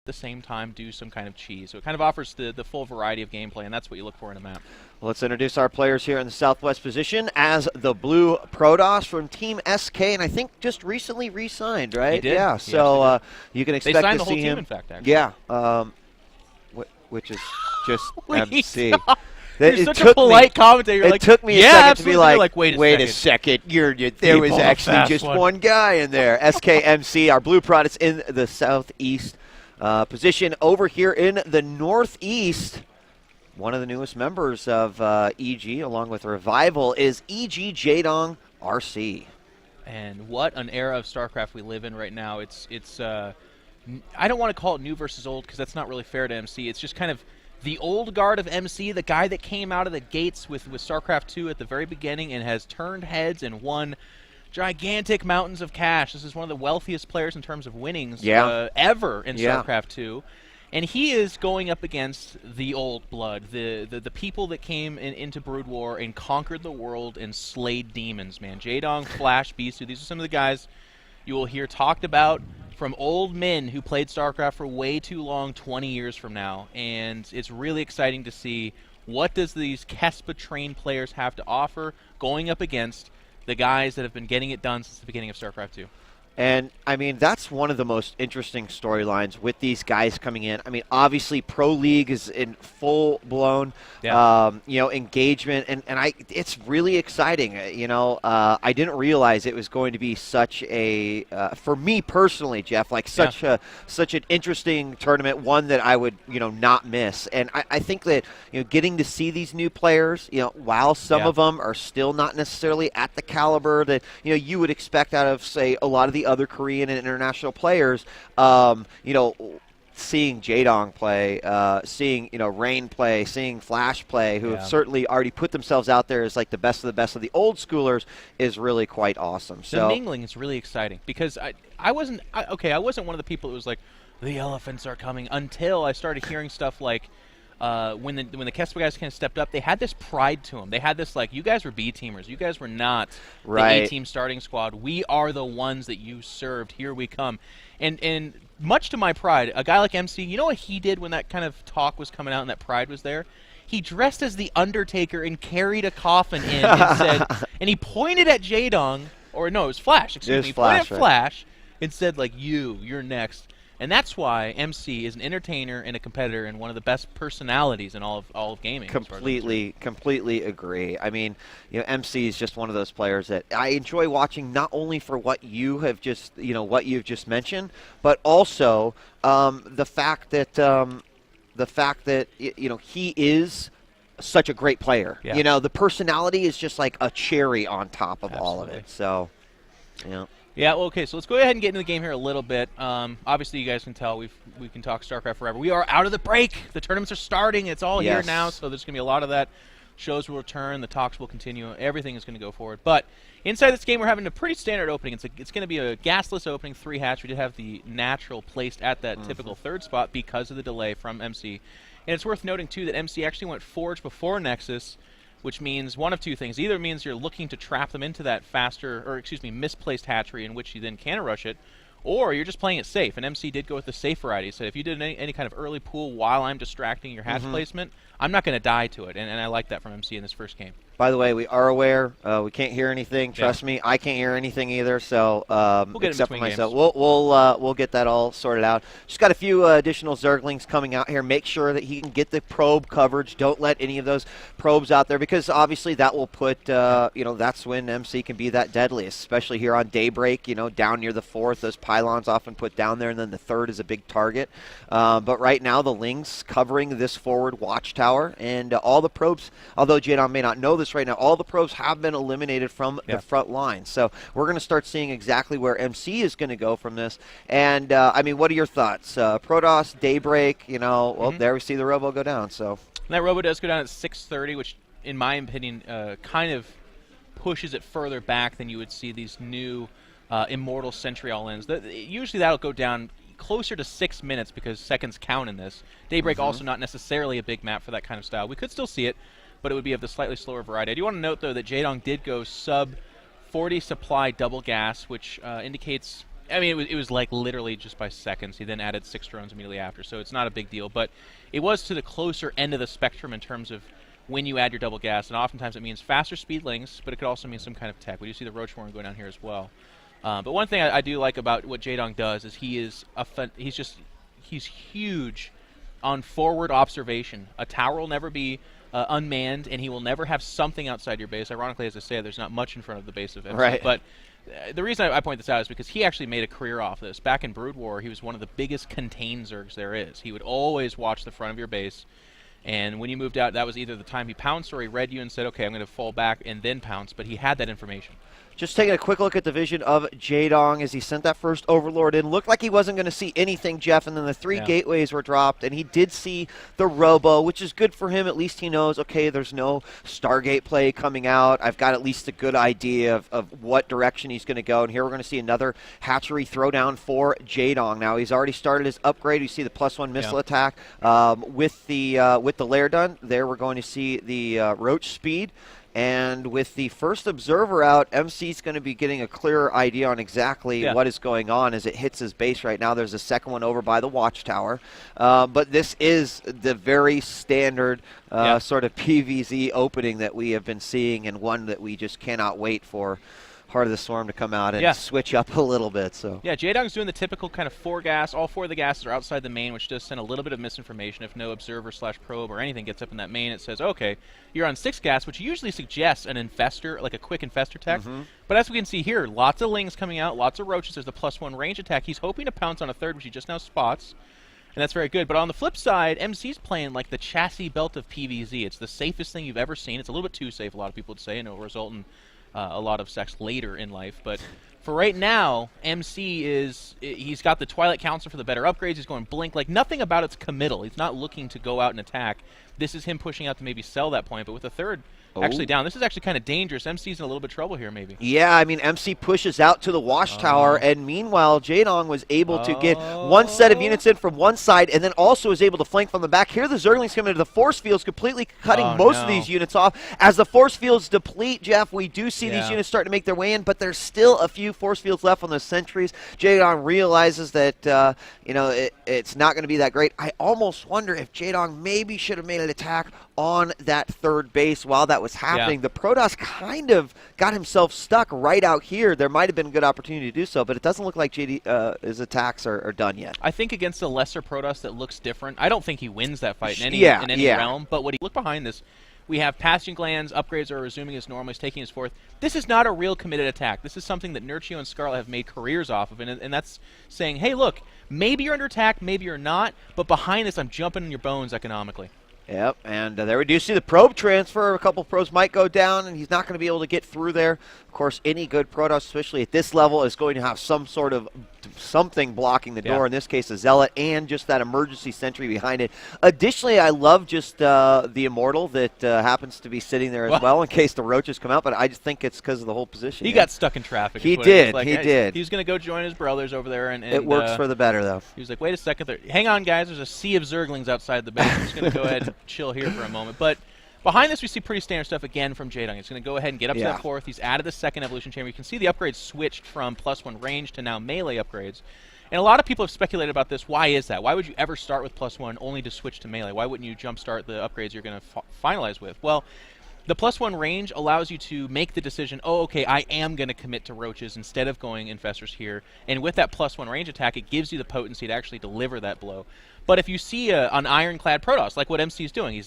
the same time do some kind of cheese. So it kind of offers the full variety of gameplay, and that's what you look for in a map. Let's introduce our players here in the southwest position as the Blue Protoss from Team SK, and I think just recently re-signed, right? He did. Yeah, He so you can expect They signed to the whole see team, him. in fact, actually. Yeah, which is just MC. You're such a polite commentator. You're It like, took me a yeah, second absolutely. to be You're like, wait a second. There was pulled a actually fast just one. one guy in there. SKMC, our Blue Protoss in the southeast position. Over here in the northeast, one of the newest members of EG, along with Revival, is EG Jaedong RC. And what an era of StarCraft we live in right now. It's I don't want to call it new versus old because that's not really fair to MC. It's just kind of the old guard of MC, the guy that came out of the gates with StarCraft 2 at the very beginning and has turned heads and won gigantic mountains of cash. This is one of the wealthiest players in terms of winnings ever in StarCraft 2. And he is going up against the old blood, the people that came into Brood War and conquered the world and slayed demons, man. Jaedong, Flash, Bisu, these are some of the guys you will hear talked about from old men who played StarCraft for way too long 20 years from now. And it's really exciting to see what does these Kespa-trained players have to offer going up against the guys that have been getting it done since the beginning of StarCraft 2. And, I mean, that's one of the most interesting storylines with these guys coming in. I mean, obviously, Pro League is in full-blown, engagement, and it's really exciting. I didn't realize it was going to be such a, for me personally, Jeff, like such an interesting tournament, one that I would, not miss. And I think that, getting to see these new players, while some of them are still not necessarily at the caliber that, you would expect out of, say, a lot of the other Korean and international players, seeing Jaedong play, seeing Rain play, seeing Flash play, who have certainly already put themselves out there as like the best of the old schoolers, is really quite awesome. The mingling is really exciting because I wasn't one of the people that was like the elephants are coming until I started hearing stuff like. When the Kespa guys kind of stepped up, they had this pride to them. They had this like, you guys were B-teamers. You guys were not the A-team starting squad. We are the ones that you served. Here we come. And much to my pride, a guy like MC, you know what he did when that kind of talk was coming out and that pride was there? He dressed as the Undertaker and carried a coffin in and said, and he pointed at Jaedong, or no, it was Flash, excuse me. He pointed at Flash and said, like, you're next. And that's why MC is an entertainer and a competitor and one of the best personalities in all of gaming. Completely agree. I mean, MC is just one of those players that I enjoy watching, not only for what you have just, what you've just mentioned, but also the fact that he is such a great player. Yeah. The personality is just like a cherry on top of all of it. So, Yeah, well, okay, so let's go ahead and get into the game here a little bit. Obviously, you guys can tell we can talk StarCraft forever. We are out of the break. The tournaments are starting. It's all here now, so there's going to be a lot of that. Shows will return. The talks will continue. Everything is going to go forward. But inside this game, we're having a pretty standard opening. It's going to be a gasless opening, 3 hatch. We did have the natural placed at that typical third spot because of the delay from MC. And it's worth noting, too, that MC actually went Forge before Nexus, which means one of two things. Either means you're looking to trap them into that misplaced hatchery in which you then can rush it, or you're just playing it safe. And MC did go with the safe variety. So if you did any kind of early pool while I'm distracting your hatch placement, I'm not going to die to it. And I like that from MC in this first game. By the way, we are aware. We can't hear anything. Trust me, I can't hear anything either. So we'll get except for myself, we'll get that all sorted out. Just got a few additional Zerglings coming out here. Make sure that he can get the probe coverage. Don't let any of those probes out there because obviously that will put that's when MC can be that deadly, especially here on Daybreak. Down near the 4th, those pylons often put down there, and then the 3rd is a big target. But right now the Ling's covering this forward watchtower, and all the probes. Although Jaedong may not know this right now, all the probes have been eliminated from the front line. So we're going to start seeing exactly where MC is going to go from this. And, what are your thoughts? Protoss, Daybreak, well, there we see the Robo go down. So and that Robo does go down at 6:30, which, in my opinion, kind of pushes it further back than you would see these new Immortal Sentry all-ins. Usually that'll go down closer to 6 minutes because seconds count in this. Daybreak also not necessarily a big map for that kind of style. We could still see it, but it would be of the slightly slower variety. I do want to note, though, that Jaedong did go sub 40 supply double gas, which indicates I mean, it was like literally just by seconds. He then added 6 drones immediately after, so it's not a big deal. But it was to the closer end of the spectrum in terms of when you add your double gas, and oftentimes it means faster speed links, but it could also mean some kind of tech. We do see the Roach Warren going down here as well. But one thing I do like about what Jaedong does is he's huge on forward observation. A tower will never be unmanned, and he will never have something outside your base. Ironically, as I say, there's not much in front of the base of MC. Right. But the reason I point this out is because he actually made a career off this. Back in Brood War, he was one of the biggest contain zergs there is. He would always watch the front of your base, and when you moved out, that was either the time he pounced or he read you and said, okay, I'm going to fall back and then pounce, but he had that information. Just taking a quick look at the vision of Jaedong as he sent that first Overlord in. Looked like he wasn't going to see anything, Jeff, and then the 3 gateways were dropped, and he did see the Robo, which is good for him. At least he knows, okay, there's no Stargate play coming out. I've got at least a good idea of what direction he's going to go, and here we're going to see another hatchery throwdown for Jaedong. Now, he's already started his upgrade. You see the +1 missile attack with the lair done. There we're going to see the Roach speed. And with the first observer out, MC's going to be getting a clearer idea on exactly what is going on as it hits his base right now. There's a second one over by the watchtower. But this is the very standard sort of PVZ opening that we have been seeing, and one that we just cannot wait for Heart of the Storm to come out and switch up a little bit. So yeah, Jaedong's doing the typical kind of 4 gas. All 4 of the gases are outside the main, which does send a little bit of misinformation. If no observer/probe or anything gets up in that main, it says, okay, you're on 6 gas, which usually suggests an infestor, like a quick infestor tech. But as we can see here, lots of lings coming out, lots of roaches. There's the +1 range attack. He's hoping to pounce on a 3rd, which he just now spots. And that's very good. But on the flip side, MC's playing like the chassis belt of PVZ. It's the safest thing you've ever seen. It's a little bit too safe, a lot of people would say, and it will result in a lot of sex later in life. But for right now, MC he's got the Twilight Council for the better upgrades. He's going blink. Like, nothing about it's committal. He's not looking to go out and attack. This is him pushing out to maybe sell that point. But with the 3rd actually down, this is actually kind of dangerous. MC's in a little bit of trouble here, maybe. Yeah, I mean, MC pushes out to the watchtower, and meanwhile, Jaedong was able to get one set of units in from one side, and then also was able to flank from the back. Here, the Zerglings come into the force fields, completely cutting most of these units off. As the force fields deplete, Jeff, we do see these units starting to make their way in, but there's still a few force fields left on those sentries. Jaedong realizes that, it's not going to be that great. I almost wonder if Jaedong maybe should have made an attack on that 3rd base while that was happening. The Protoss kind of got himself stuck right out here. There might have been a good opportunity to do so, but it doesn't look like his attacks are done yet. I think against a lesser Protoss that looks different, I don't think he wins that fight in any realm, but when you look behind this, we have passing glands, upgrades are resuming as normal, he's taking his 4th. This is not a real committed attack. This is something that Nurchio and Scarlet have made careers off of, and that's saying, hey, look, maybe you're under attack, maybe you're not, but behind this, I'm jumping in your bones economically. Yep, and there we do see the probe transfer. A couple of probes might go down, and he's not going to be able to get through there. Of course, any good Protoss, especially at this level, is going to have some sort of something blocking the door. In this case, a Zealot, and just that emergency sentry behind it. Additionally, I love just the Immortal that happens to be sitting there as well in case the roaches come out, but I just think it's because of the whole position. He got stuck in traffic. He did, he did. He was going to go join his brothers over there. And it works for the better, though. He was like, wait a second. Hang on, guys. There's a sea of Zerglings outside the base. I'm just going to go ahead and chill here for a moment. But behind this, we see pretty standard stuff again from Jaedong. He's going to go ahead and get up to that 4th. He's added the 2nd evolution chamber. You can see the upgrades switched from +1 range to now melee upgrades. And a lot of people have speculated about this. Why is that? Why would you ever start with +1 only to switch to melee? Why wouldn't you jumpstart the upgrades you're going to finalize with? Well, the +1 range allows you to make the decision, oh, okay, I am going to commit to roaches instead of going infestors here. And with that +1 range attack, it gives you the potency to actually deliver that blow. But if you see an ironclad Protoss, like what MC is doing,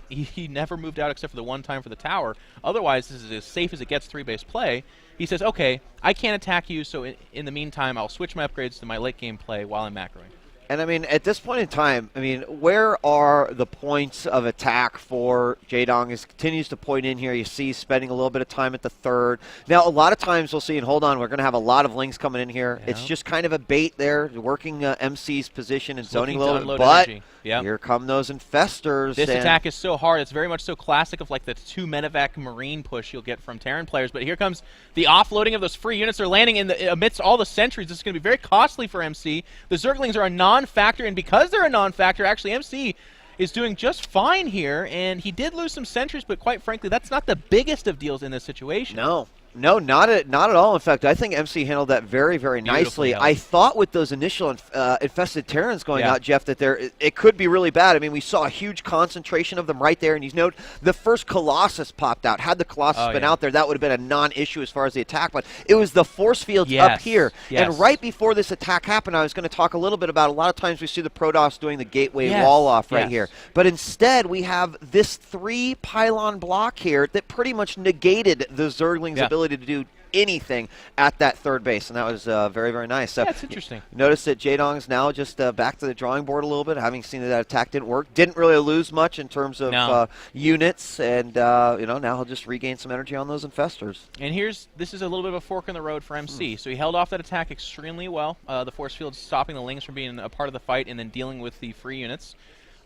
he never moved out except for the one time for the tower. Otherwise, this is as safe as it gets 3-base play. He says, okay, I can't attack you, so in the meantime, I'll switch my upgrades to my late game play while I'm macroing. And, I mean, at this point in time, I mean, where are the points of attack for Jaedong? He continues to point in here. You see he's spending a little bit of time at the 3rd. Now, a lot of times we'll see, and hold on, we're going to have a lot of lings coming in here. Yeah. It's just kind of a bait there, working MC's position and zoning a little bit. But here come those infestors. This attack is so hard. It's very much so classic of like the 2 medevac Marine push you'll get from Terran players. But here comes the offloading of those free units. They're landing amidst all the sentries. This is going to be very costly for MC. The Zerglings are a non-factor, and because they're a non-factor, actually MC is doing just fine here, and he did lose some sentries, but quite frankly, that's not the biggest of deals in this situation. No. No, not at all. In fact, I think MC handled that very, very nicely. I thought with those initial infested Terrans going out, Jeff, that it could be really bad. I mean, we saw a huge concentration of them right there, and you note the first Colossus popped out. Had the Colossus been out there, that would have been a non-issue as far as the attack, but it was the force fields up here. And right before this attack happened, I was going to talk a little bit about a lot of times we see the Protoss doing the gateway wall-off right here. But instead, we have this 3-pylon block here that pretty much negated the Zergling's ability to do anything at that third base, and that was very, very nice. So that's interesting. Notice that Jaedong's now just back to the drawing board a little bit, having seen that attack didn't work. Didn't really lose much in terms of units, and now he'll just regain some energy on those infestors. And this is a little bit of a fork in the road for MC. So he held off that attack extremely well. The force field stopping the Lings from being a part of the fight and then dealing with the free units.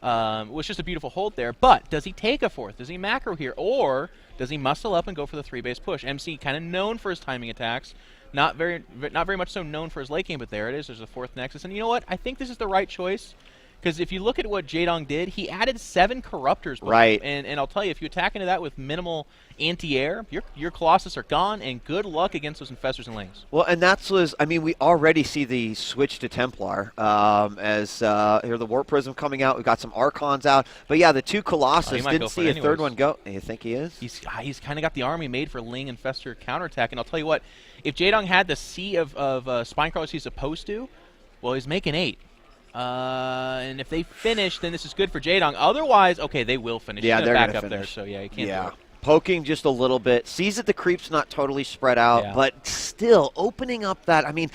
Was just a beautiful hold there. But does he take a fourth? Does he macro here? Or does he muscle up and go for the 3-base push? MC kind of known for his timing attacks. Not very much so known for his late game, but there it is. There's a 4th Nexus. And you know what? I think this is the right choice. Because if you look at what Jaedong did, he added 7 Corruptors. Right. And I'll tell you, if you attack into that with minimal anti-air, your Colossus are gone, and good luck against those Infestors and Lings. Well, and we already see the switch to Templar as here the Warp Prism coming out. We've got some Archons out. But yeah, the 2 Colossus didn't see a third one go. You think he is? He's kind of got the army made for Ling Infestor counterattack. And I'll tell you what, if Jaedong had the sea of Spinecrawlers he's supposed to, well, he's making 8. And if they finish, then this is good for Jaedong. Otherwise, okay, they will finish. Yeah, they're back gonna up finish. there. So yeah, you can't do it. Poking just a little bit. Sees that the creep's not totally spread out, but still opening up that, I mean,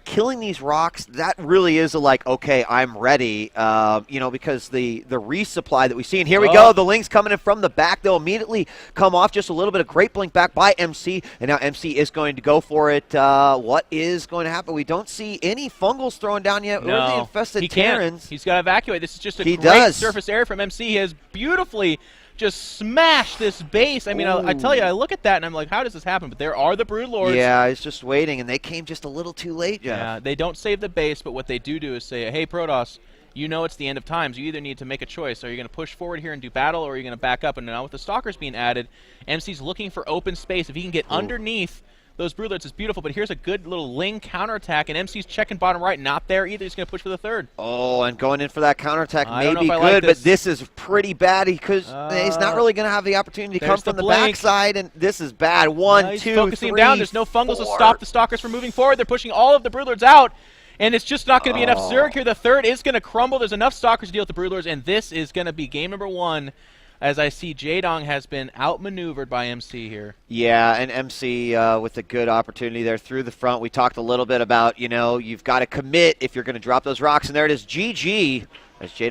killing these rocks, that really is okay, I'm ready, because the resupply that we see, and here we go, the Lings coming in from the back. They'll immediately come off. Just a little bit of great blink back by MC, and now MC is going to go for it. What is going to happen? We don't see any fungals thrown down yet, or the infested Terrans. He's got to evacuate. This is just a great surface area from MC. He has beautifully just smash this base. I mean, I tell you, I look at that and I'm like, how does this happen? But there are the Broodlords. Yeah, he's just waiting, and they came just a little too late, Jeff. Yeah, they don't save the base, but what they do is say, hey, Protoss, you know it's the end of times. You either need to make a choice. Are you going to push forward here and do battle, or are you going to back up? And now with the Stalkers being added, MC's looking for open space. If he can get underneath those Broodlords, it's beautiful, but here's a good little Ling counterattack, and MC's checking bottom right, not there either. He's going to push for the 3rd. Oh, and going in for that counterattack may be good, but this is pretty bad because he's not really going to have the opportunity to come from the backside, and this is bad. 1, 2, focusing 3, down. There's no fungals to stop the Stalkers from moving forward. They're pushing all of the Broodlords out, and it's just not going to be enough Zerg here. The 3rd is going to crumble. There's enough Stalkers to deal with the Broodlords, and this is going to be game number 1. As I see, Jaedong has been outmaneuvered by MC here. Yeah, and MC with a good opportunity there through the front. We talked a little bit about, you've got to commit if you're going to drop those rocks, and there it is, GG, as Jaedong